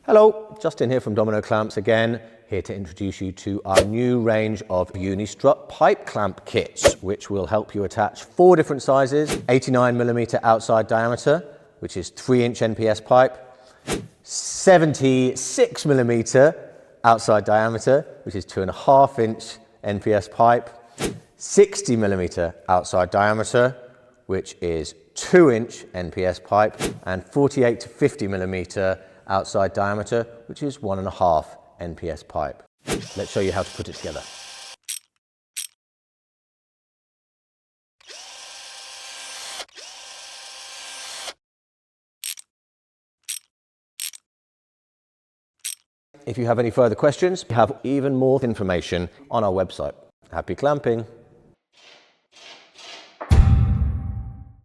Hello, Justin here from Domino Clamps again, here to introduce you to our new range of Unistrut pipe clamp kits, which will help you attach 4 different sizes: 89mm outside diameter, which is 3-inch NPS pipe, 76mm outside diameter, which is 2.5-inch NPS pipe, 60mm outside diameter, which is 2-inch NPS pipe, and 48 to 50mm outside diameter, which is 1.5 NPS pipe. Let's show you how to put it together. If you have any further questions, we have even more information on our website. Happy clamping!